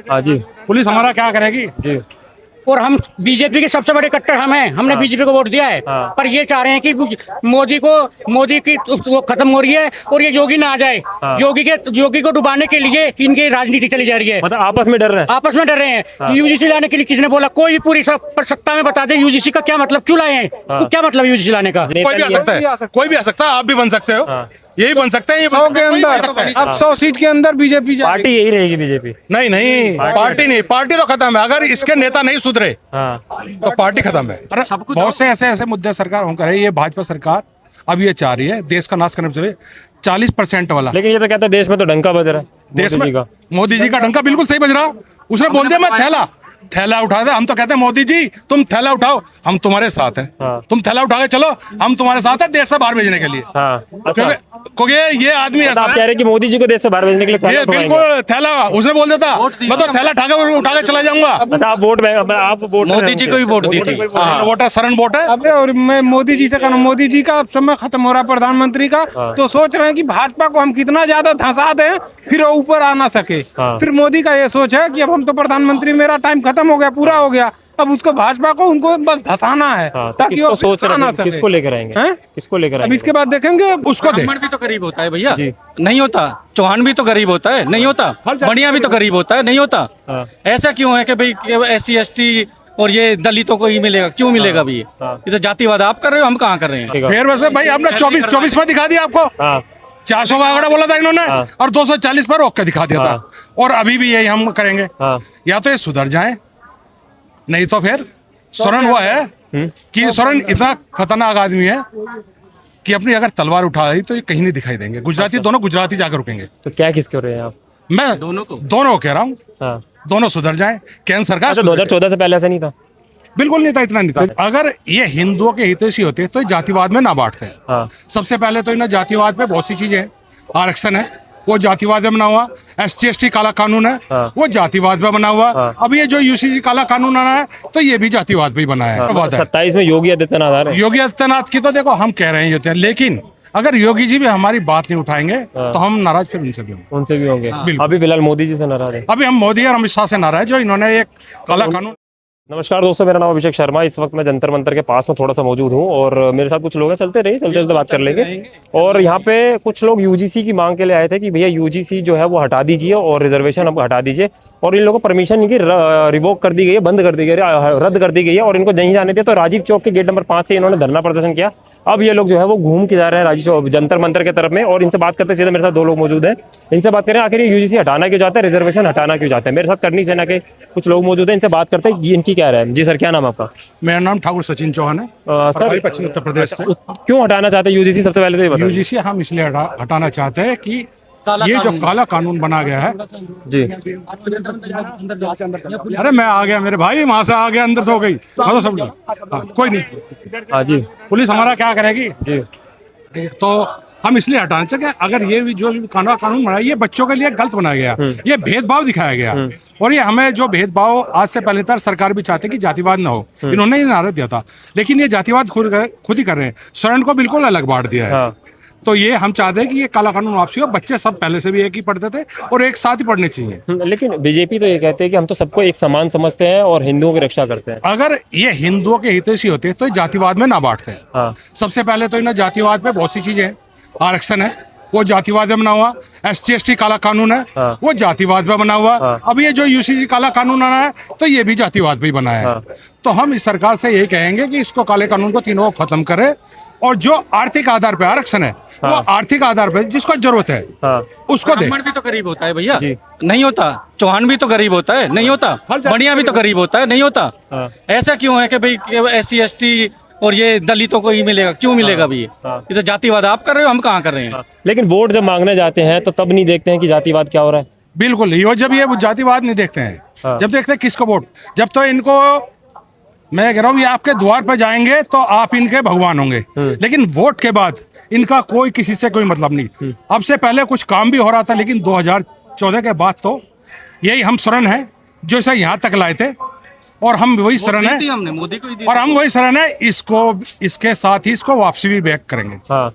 हाँ जी। पुलिस हमारा क्या करेगी जी। और हम बीजेपी के सबसे बड़े कट्टर हम हैं, हमने बीजेपी को वोट दिया है। हाँ। पर ये चाह रहे हैं कि मोदी की वो खत्म हो रही है और ये योगी ना आ जाए। हाँ। योगी को डुबाने के लिए इनकी राजनीति चली जा रही है। मतलब आपस में डर रहे हैं। आपस में डर रहे हैं। हाँ। यूजीसी लाने के लिए किसने बोला? कोई भी पूरी सत्ता में बता दे यूजीसी का क्या मतलब, क्यों लाए हैं? हाँ। तो क्या मतलब यूजीसी लाने का? कोई भी आ सकता है, कोई भी आ सकता है, आप भी बन सकते हो। हाँ। यही बन सकते हैं, ये 100 के अंदर, अब 100 सीट के अंदर बीजेपी पार्टी यही रहेगी बीजेपी। नहीं नहीं, पार्टी नहीं, पार्टी तो खत्म है। अगर इसके नेता नहीं सुधरे हाँ। तो पार्टी खत्म है। अरे बहुत से ऐसे ऐसे मुद्दे सरकार हम करे, ये भाजपा सरकार अब ये चाह रही है देश का नाश करने में चले 40% वाला। लेकिन ये तो कहता है देश में तो डंका बज रहा है देश मोदी में जी का। मोदी जी का डंका बिल्कुल सही बज रहा। उसने बोल दिया मैं थैला उठा दे। हम तो कहते हैं मोदी जी तुम थैला उठाओ, हम तुम्हारे साथ हैं। हाँ। तुम थैला उठा के चलो, हम तुम्हारे साथ हैं देश से बाहर भेजने के लिए। हाँ। अच्छा, क्योंकि ये आदमी मतलब ऐसा आप है, कह रहे हैं कि मोदी जी को देश से बाहर भेजने के लिए ये थैला उठवाएंगे? बिल्कुल थैला उसने बोल देता, मैं तो थैला उठा के चला जाऊंगा। अच्छा, आप वोट मोदी जी को भी वोट दी थी। वोट है, शरण वोट है। अबे और मैं मोदी जी से कहूँ, मोदी जी का समय खत्म हो रहा है, प्रधानमंत्री का। तो सोच रहे हैं कि भाजपा को हम कितना ज्यादा धंसा दें फिर वो ऊपर आ ना सके। हाँ। फिर मोदी का ये सोच है कि अब हम तो प्रधानमंत्री, मेरा टाइम खत्म हो गया, पूरा हो गया, अब उसको भाजपा को उनको बस धसाना है ताकि वो सोच रहे आ ना हैं सके। किसको लेकर आएंगे? हैं? किसको लेकर अब आएंगे? इसके बाद देखेंगे उसको दे। ब्राह्मण भी तो गरीब होता है भैया, जी। नहीं होता। चौहान भी तो गरीब होता है, नहीं होता। बढ़िया भी तो गरीब होता है, नहीं होता। हाँ। ऐसा क्यों है कि भाई SC ST और ये दलितों को ही मिलेगा? क्यों मिलेगा भी? हाँ। ये तो जातिवाद आप कर रहे हो, हम कहाँ कर रहे हैं? ठीक है। फिर वैसे भाई आपने 24 में दिखा दिया आपको। हाँ। 400 का आंकड़ा बोला था इन्होंने हाँ। और 240 पर रोक के दिखा दिया था। और अभी भी यही हम करेंगे। हाँ। या तो ये सुधर जाए, नहीं तो फिर सोरेन वो है कि सोरेन इतना खतरनाक आदमी है कि अपनी अगर तलवार उठा ली तो ये कहीं नहीं दिखाई देंगे। गुजराती दोनों गुजराती जाकर रुकेंगे। तो क्या किसके हो रहे हैं आप? मैं दोनों कह रहा हूँ, हाँ। दोनों सुधर जाए। केंद्र सरकार अच्छा, सुधर जाए। 2014 से पहले ऐसा नहीं था? बिल्कुल नहीं था, इतना नहीं था। अगर ये हिंदुओं के हितैषी होते तो ये जातिवाद में ना बांटते। हाँ। सबसे पहले तो इन्हें जातिवाद पे बहुत सी चीजें हैं। आरक्षण है, वो जातिवाद में बना हुआ। SC ST काला कानून है, हाँ। वो जातिवाद पे बना हुआ। हाँ। अब ये जो UCC काला कानून आना है तो ये भी जातिवाद पे ही बना है। बात है। 27 में योगी आदित्यनाथ आ रहे हैं। योगी आदित्यनाथ की तो देखो हम कह रहे हैं ये, लेकिन अगर योगी जी भी हमारी बात नहीं उठाएंगे तो हम नाराज फिर उनसे भी होंगे। उनसे भी होंगे। बिल्कुल। अभी फिलहाल मोदी जी से नाराज है। अभी हम मोदी और अमित शाह से नाराज जो इन्होंने एक काला कानून। नमस्कार दोस्तों, मेरा नाम अभिषेक शर्मा। इस वक्त मैं जंतर मंतर के पास में थोड़ा सा मौजूद हूँ और मेरे साथ कुछ लोग हैं। चलते चलते बात कर लेंगे। और यहाँ पे कुछ लोग UGC की मांग के लिए आए थे कि भैया UGC जो है वो हटा दीजिए और रिजर्वेशन अब हटा दीजिए। और इन लोगों को परमिशन इनकी रिवोक कर दी गई है, बंद कर दी गई है, रद्द कर दी गई है और इनको नहीं जाने दिया। तो राजीव चौक के गेट नंबर 5 से इन्होंने धरना प्रदर्शन किया। अब ये लोग जो है वो घूम के जा रहे हैं राजीव चौक जंतर मंतर के तरफ में। और इनसे बात करते सीधे मेरे साथ दो लोग मौजूद हैं। इनसे बात करें आखिर ये UGC हटाना क्यों चाहते हैं, रिजर्वेशन हटाना क्यों चाहते हैं। मेरे साथ करनी सेना के कुछ लोग मौजूद हैं, इनसे बात करते हैं इनकी क्या राय है। जी सर, क्या नाम आपका? मेरा नाम ठाकुर सचिन चौहान है, सर, पश्चिम उत्तर प्रदेश से। क्यों हटाना चाहते हैं UGC? सबसे पहले तो ये बताइए। UGC हम इसलिए हटाना चाहते हैं कि ये जो काला कानून बना गया है। जी। अरे मैं आ गया मेरे भाई, वहां से आ गया, अंदर से हो गई। मतलब सब कोई नहीं। हाँ जी। पुलिस हमारा क्या करेगी? जी। तो हम इसलिए हटाना चाहते हैं। अगर ये भी जो कानून बनाया ये बच्चों के लिए गलत बनाया गया, ये भेदभाव दिखाया गया। और ये हमें जो भेदभाव आज से पहले तक सरकार भी चाहती कि जातिवाद ना हो, इन्होंने ये नारा दिया था। लेकिन ये जातिवाद खुद ही कर रहे हैं। स्वर्ण को बिल्कुल अलग बांट दिया है। हाँ। तो ये हम चाहते हैं कि ये काला कानून वापसी हो। बच्चे सब पहले से भी एक ही पढ़ते थे और एक साथ ही पढ़ने चाहिए। लेकिन बीजेपी तो ये कहते हैं कि हम तो सबको एक समान समझते हैं और हिंदुओं की रक्षा करते हैं। अगर ये हिंदुओं के हितैषी होते तो ये जातिवाद में ना बांटते। हाँ। सबसे पहले तो इन्हें जातिवाद पे बहुत सी चीजें हैं। आरक्षण है, वो जातिवाद में बना हुआ। SC ST काला कानून है, हाँ। वो जातिवाद पे बना हुआ। हाँ। अब ये जो UCC काला कानून आना है तो ये भी जातिवाद पे ही बना है। हाँ। तो हम इस सरकार से यही कहेंगे कि इसको काले कानून को तीनों को खत्म करे। और जो आर्थिक आधार पे आरक्षण है, वो आर्थिक आधार पे जिसको जरूरत है हाँ। उसको दे। ब्राह्मण भी तो गरीब होता है भैया, जी। नहीं होता। चौहान भी तो गरीब होता है, नहीं होता। बढ़िया भी तो गरीब होता है, नहीं होता। हाँ। ऐसा क्यों है कि भाई SC ST और ये दलितों को ही मिलेगा? क्यों मिलेगा भी? हाँ। ये तो जातिवाद आप कर रहे हो, हम कहाँ कर रहे हैं? लेकिन वोट जब मांगने जाते हैं तो तब नहीं देखते हैं कि जातिवाद क्या हो रहा है। बिल्कुल, ये जब ये जातिवाद नहीं देखते हैं, हाँ। जब देखते हैं किसको वोट, जब तो इनको मैं कह रहा हूँ ये आपके द्वार पर जाएंगे तो आप इनके भगवान होंगे। लेकिन वोट के बाद इनका कोई किसी से कोई मतलब नहीं। अब से पहले कुछ काम भी हो रहा था, लेकिन 2014 के बाद तो यही हम शरण है जो इसे यहाँ तक लाए थे। और हम वही शरण है, हमने मोदी को ही दी और हम वही शरण है। इसको इसके साथ ही इसको वापसी भी बैक करेंगे। हाँ।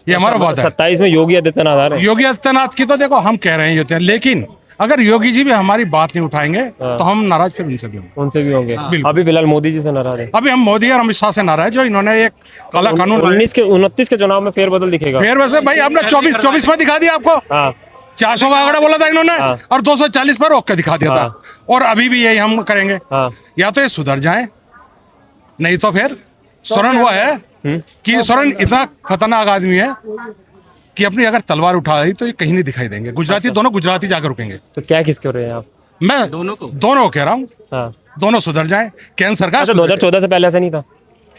ये हमारा वादा है। 27 में योगी आदित्यनाथ आ रहे हैं। योगी आदित्यनाथ की तो देखो हम कह रहे हैं ये, लेकिन अगर योगी जी भी हमारी बात नहीं उठाएंगे तो हम नाराज फिर उनसे भी होंगे। उनसे भी होंगे। बिल्कुल। अभी फिलहाल मोदी जी से नाराज है। अभी हम मोदी और अमित शाह से नाराज है, जो इन्होंने एक काला कानून 29 के चुनाव में फेरबदल दिखेगा। फिर वैसे भाई आपने 24 में दिखा दिया आपको, हाँ 400 का आंकड़ा बोला था इन्होंने हाँ। और 240 पर रोक के दिखा दिया था, और अभी भी यही हम करेंगे। हाँ या तो ये सुधर जाए, नहीं तो फिर सोरेन वो है कि सोरेन इतना खतरनाक आदमी है कि अपनी अगर तलवार उठा ली तो ये कहीं नहीं दिखाई देंगे। गुजराती दोनों गुजराती जाकर रुकेंगे। तो क्या किसके हो रहे हैं आप? मैं दोनों को कह रहा हूँ, हाँ दोनों सुधर जाए। केंद्र सरकार अच्छा, 2014 से पहले ऐसा नहीं था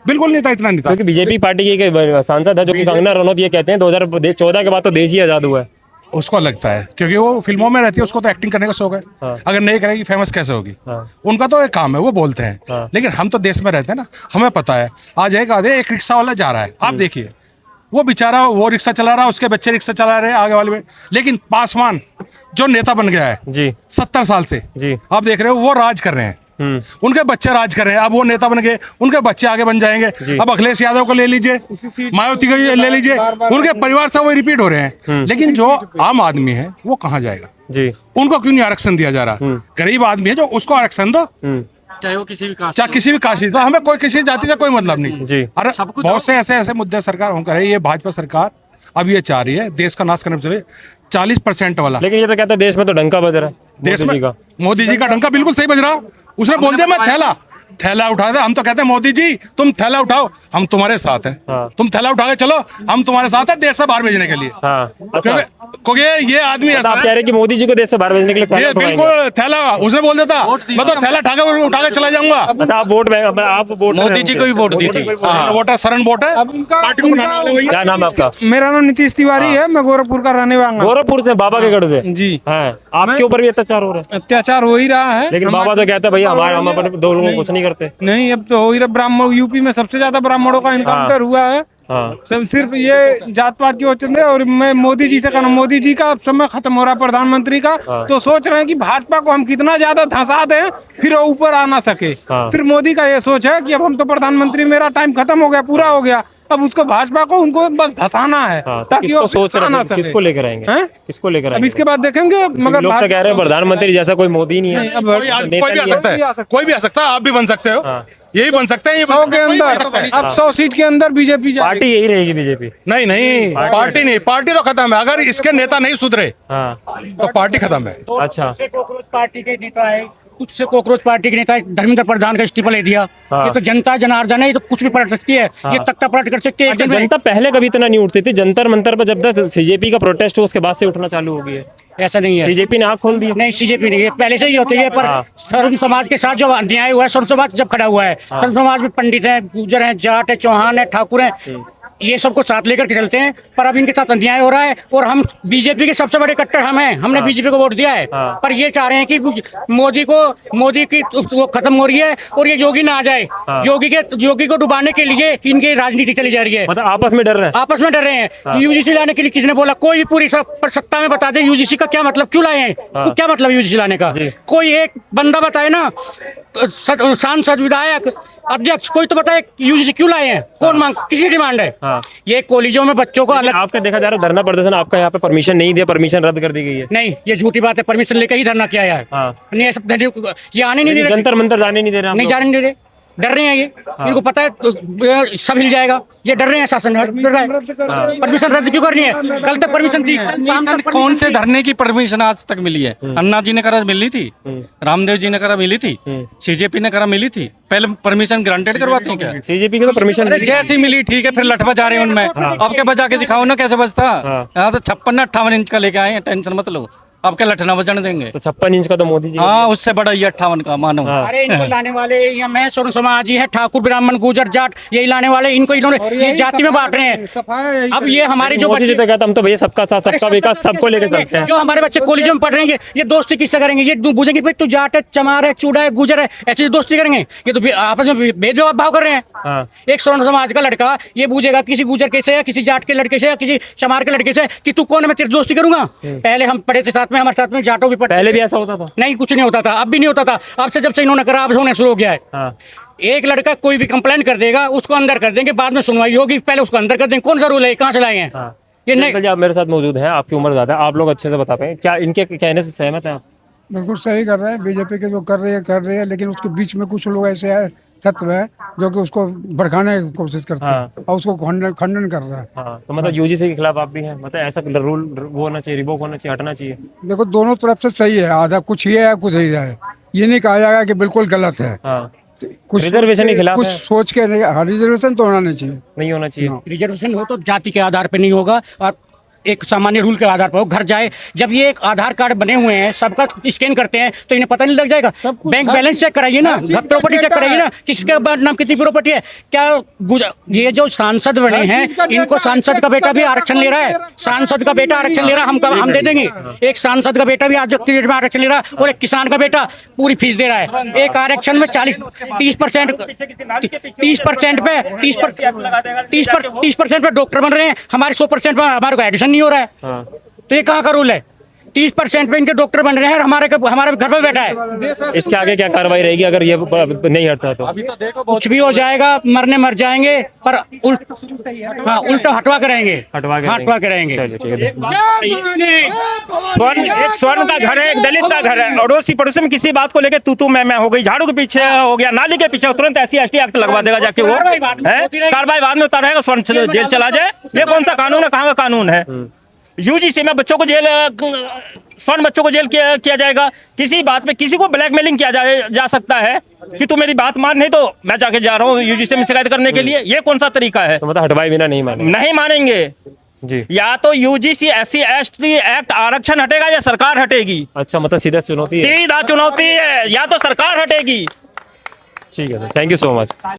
बिल्कुल नहीं था, इतना नहीं था। क्योंकि बीजेपी पार्टी की एक सांसद है जो कि कंगना रनौत ये कहते हैं 2014 के बाद तो देश ही आजाद हुआ है। उसको लगता है क्योंकि वो फिल्मों में रहती है, उसको तो एक्टिंग करने का शौक है। हाँ। अगर नहीं करेगी फेमस कैसे होगी? हाँ। उनका तो एक काम है, वो बोलते हैं। हाँ। लेकिन हम तो देश में रहते हैं ना, हमें पता है। आज एक रिक्शा वाला जा रहा है, आप देखिए वो बेचारा, वो रिक्शा चला रहा है, उसके बच्चे रिक्शा चला रहे हैं आगे वाले में, लेकिन पासवान जो नेता बन गया है जी 70 साल से, जी आप देख रहे हो वो राज कर रहे हैं। उनके बच्चे राज कर रहे हैं, अब वो नेता बन गए, उनके बच्चे आगे बन जाएंगे। अब अखिलेश यादव को ले लीजिए, मायावती को ले लीजिए, उनके परिवार से वो रिपीट हो रहे हैं। लेकिन जो आम आदमी है वो कहाँ जाएगा? जी उनको क्यों नहीं आरक्षण दिया जा रहा? गरीब आदमी है जो, उसको आरक्षण दो, चाहे वो किसी भी कास्ट चाहे किसी भी कास्ट तो हमें कोई किसी जाति से कोई मतलब नहीं। जी। अरे बहुत से ऐसे मुद्दे सरकार हम कर रही है। ये भाजपा सरकार अब ये चाह रही है देश का नाश करने चले 40% वाला। लेकिन ये तो कहता है देश में तो डंका बज रहा है देश मोदी में जी का। मोदी जी का डंका बिल्कुल सही बज रहा। उसने बोल दिया मैं थैला उठा दे। हम तो कहते हैं मोदी जी तुम थैला उठाओ, हम तुम्हारे साथ हैं। हाँ। तुम थैला उठा के चलो, हम तुम्हारे साथ हैं देश से बाहर भेजने के लिए। हाँ अच्छा, क्योंकि ये आदमी तो ऐसा आप है, कह रहे हैं कि मोदी जी को देश से बाहर भेजने के लिए ये थैला उठवाएंगे? बिल्कुल थैला उसने बोल देता, मैं तो थैला उठा के चला जाऊंगा। अच्छा, आप वोट मोदी जी को भी वोट दी थी। वोट है, शरण वोट है। अब इनका पार्टी को बनाने वाले वही है। क्या नाम है आपका? मेरा नाम नीतीश तिवारी है, मैं गोरखपुर का रहने वाला हूँ। गोरखपुर से, बाबा के गढ़ से जी है। आपके ऊपर भी अत्याचार हो रहा है? अत्याचार हो ही रहा है, लेकिन बाबा तो कहते हैं भैया हम अपने दो लोगों को कुछ नहीं करते। नहीं अब तो हो ही रहा। ब्राह्मण यूपी में सबसे ज्यादा ब्राह्मणों का इनकाउंटर हुआ है। हाँ सब सिर्फ ये जात पात की वजह से। और मैं मोदी जी से कहना, मोदी जी का समय खत्म हो रहा है, प्रधानमंत्री का। तो सोच रहे हैं कि भाजपा को हम कितना ज्यादा धंसा दें फिर वो ऊपर आ ना सके। हाँ। सिर्फ मोदी का ये सोच है कि अब हम तो प्रधानमंत्री, मेरा टाइम खत्म हो गया, पूरा हो गया, अब उसको भाजपा को उनको बस धंसाना है हाँ, तो ताकि किसको वो सोच आ रहे ना हैं? सके। किसको लेकर आएंगे? हैं? किसको लेकर अब आएंगे? इसके बाद देखेंगे। मगर लोग तो कह रहे हैं प्रधानमंत्री जैसा कोई मोदी नहीं है। अब कोई भी आ सकता है, कोई भी आ सकता है। आप भी बन सकते हो, हाँ। यही बन सकते हैं। ये 100 के कोई भी बन सकता अंदर, है। अब 100 सीट के अंदर बीजेपी पार्टी यही रहेगी बीजेपी। नहीं नहीं, पार्टी नहीं, पार्टी तो खत्म है। अगर इसके नेता नहीं सुधरे हाँ तो पार्टी खत्म है। अच्छा, कॉकरोच पार्टी के नेता है, कुछ से कॉकरोच पार्टी के नेता धर्मेंद्र प्रधान का इस्तीफा ले दिया। हाँ। ये तो जनता जनार्दन है, ये तो कुछ भी पलट सकती है। ये तख्ता पलट कर सकती है एक अच्छा, दिन में। जनता पहले कभी इतना नहीं उठती थी। जंतर मंतर पर जब तक सीजेपी का प्रोटेस्ट हो उसके बाद से उठना चालू हो गई है। ऐसा नहीं है, सीजेपी ने आँख खोल दी है। नहीं सीजेपी नहीं है, पहले से ही होती है। पर सर्व समाज के साथ जो अन्याय हुआ है, सर्व समाज जब खड़ा हुआ है, सर्व समाज में पंडित हैं, गुर्जर हैं, जाट है, चौहान है, ठाकुर हैं, ये सबको साथ लेकर के चलते हैं। पर अब इनके साथ अन्याय हो रहा है और हम बीजेपी के सबसे बड़े कट्टर हम हैं। हमने बीजेपी को वोट दिया है। पर ये चाह रहे हैं कि मोदी की वो खत्म हो रही है और ये योगी ना आ जाए। योगी को डुबाने के लिए इनकी राजनीति चली जा रही है। मतलब आपस में डर रहे हैं। आपस में डर रहे हैं। यूजीसी लाने के लिए किसने बोला? कोई भी पूरी सत्ता में बता दे यूजीसी का क्या मतलब, क्यों लाए हैं? क्या मतलब यूजीसी लाने का? कोई एक बंदा बताए ना, सांसद, विधायक, अध्यक्ष, कोई तो बताए यूजीसी क्यों लाए हैं? कौन मांग, किसी डिमांड है? ये कॉलेजों में बच्चों को अलग। आपका देखा जा रहा है धरना प्रदर्शन, आपका यहाँ पे परमिशन नहीं दिया, परमिशन रद्द कर दी गई है। नहीं, ये झूठी बात है। परमिशन लेकर ही धरना किया है। नहीं ऐसा, ये आने नहीं दे रहे, जंतर मंतर जाने नहीं दे रहे आप नहीं लोग। जाने नहीं दे रहे, डर रहे हैं ये। इनको पता है तो सब हिल जाएगा, ये डर रहे हैं। शासन डर रहा है। परमिशन रद्द क्यों करनी है? कल तक परमिशन थी। कौन से धरने की परमिशन आज तक मिली है? अन्ना जी ने करा मिली थी, रामदेव जी ने करा मिली थी, सीजेपी ने करा मिली थी। पहले परमिशन ग्रांटेड करवाते हैं क्या? सीजेपी की तो परमिशन अरे जैसी मिली ठीक है, फिर लठ बजा रहे हैं उनमें। अब क्या बजा के दिखाओ ना कैसे बजता। यहाँ तो 56-58 इंच का लेके आए हैं, टेंशन मत लो। अब क्या लठना बजाने देंगे? तो 56 इंच का तो मोदी जी। हाँ, उससे बड़ा ये 58 का मानो। अरे इनको लाने वाले या मैं सोन समाजी है, ठाकुर, ब्राह्मण, गुजर, जाट, यही लाने वाले। इनको इन्होंने ये जाति में बांट रहे हैं। अब ये हमारे जो मोदी जी तो कहता हम तो भैया सबका साथ सबका विकास सबको लेकर चलते हैं। जो हमारे बच्चे कॉलेजों में पढ़ रहे हैं, ये दोस्ती किससे करेंगे? ये बुझेंगे भाई तू जाट है, चमार है, चूड़ा है, गुजर है, ऐसी दोस्ती करेंगे? ये तो आपस में भेदभाव भाव कर रहे हैं। एक सोन समाज का लड़का ये पूछेगा किसी गुजर के से या किसी जाट के लड़के से या किसी चमार के लड़के से कि तू कौन है, मैं तेरी दोस्ती करूंगा? पहले हम पढ़े थे साथ में, हमारे साथ में जाटों भी पहले भी ऐसा होता था? नहीं, कुछ नहीं होता था। अब भी नहीं होता था। अब से जब से इन्होंने करा, अब होने शुरू हो गया है। एक लड़का कोई भी कंप्लेंट कर देगा, उसको अंदर कर देंगे, बाद में सुनवाई होगी, पहले उसको अंदर कर देंगे। कौन सा रूल है? कहाँ से लाए हैं? ये नहीं। अंकल जी आप मेरे साथ मौजूद हैं, आपकी उम्र ज्यादा है, आप लोग अच्छे से बता पाए, क्या इनके कहने से सहमत हैं आप? बिल्कुल सही कर रहे हैं, बीजेपी के जो कर रही है, लेकिन उसके बीच में कुछ लोग ऐसे है, तत्व है जो कि उसको भड़काने की कोशिश करते हैं और उसको खंडन कर रहा है। हाँ, तो मतलब यूजीसी के खिलाफ आप भी हैं, मतलब ऐसा रूल वो होना चाहिए, रिवोक होना चाहिए, हटना चाहिए। देखो दोनों तरफ से सही है, आधा कुछ ही है कुछ ही है, ये नहीं कहा जाएगा कि बिल्कुल गलत है। हाँ, कुछ रिजर्वेशन के खिलाफ कुछ है? सोच के रिजर्वेशन तो होना नहीं चाहिए। नहीं होना चाहिए। रिजर्वेशन हो तो जाति के आधार पे नहीं होगा और एक सामान्य रूल के आधार पर हो। घर जाए, जब ये एक आधार कार्ड बने हुए हैं, सबका स्कैन करते हैं तो इन्हें पता नहीं लग जाएगा? बैंक बैलेंस चेक कराइए ना, प्रॉपर्टी चेक कराइए ना, किसके नाम कितनी प्रॉपर्टी है। क्या ये जो सांसद बने हैं, इनको सांसद का बेटा भी आरक्षण ले रहा है, सांसद का बेटा आरक्षण ले रहा है, हम दे देंगे। एक सांसद का बेटा भी आज की डेट में आरक्षण ले रहा है और एक किसान का बेटा पूरी फीस दे रहा है। एक आरक्षण में 30% पे डॉक्टर बन रहे हैं, हमारे 100% पे हमारे को एडमिशन नहीं हो रहा है। हाँ। तो ये कहाँ का रूल है? 30% पे इनके डॉक्टर बन रहे हैं और हमारे घर पे बैठा है। इसके आगे क्या कार्रवाई रहेगी अगर ये नहीं हटता तो? कुछ भी हो जाएगा, मर जाएंगे, पर उल्टा हटवा के रहेंगे। चलिए, ठीक है। स्वर्ण का घर है, एक दलित का घर है, अड़ोसी पड़ोसी में किसी बात को लेकर तू मैं हो गई, झाड़ू के पीछे हो गया, नाली के पीछे, तुरंत SC/ST एक्ट लगवा देगा जाके वो है। कार्रवाई बाद में उतार रहेगा, स्वर्ण जेल चला जाए। ये कौन सा कानून है, कहाँ का कानून है? यूजीसी में बच्चों को जेल, स्वर्ण बच्चों को जेल किया जाएगा। किसी बात पे किसी को ब्लैकमेलिंग किया जा सकता है कि तू मेरी बात मान, नहीं तो मैं जाके जा रहा हूँ यूजीसी में शिकायत करने के लिए। ये कौन सा तरीका है? तो मतलब हटवाए बिना नहीं मानेंगे जी। या तो यूजीसी SC/ST एक्ट आरक्षण हटेगा या सरकार हटेगी। अच्छा, मतलब सीधा चुनौती है। सीधा चुनौती है, या तो सरकार हटेगी। ठीक है sir, thank you so much.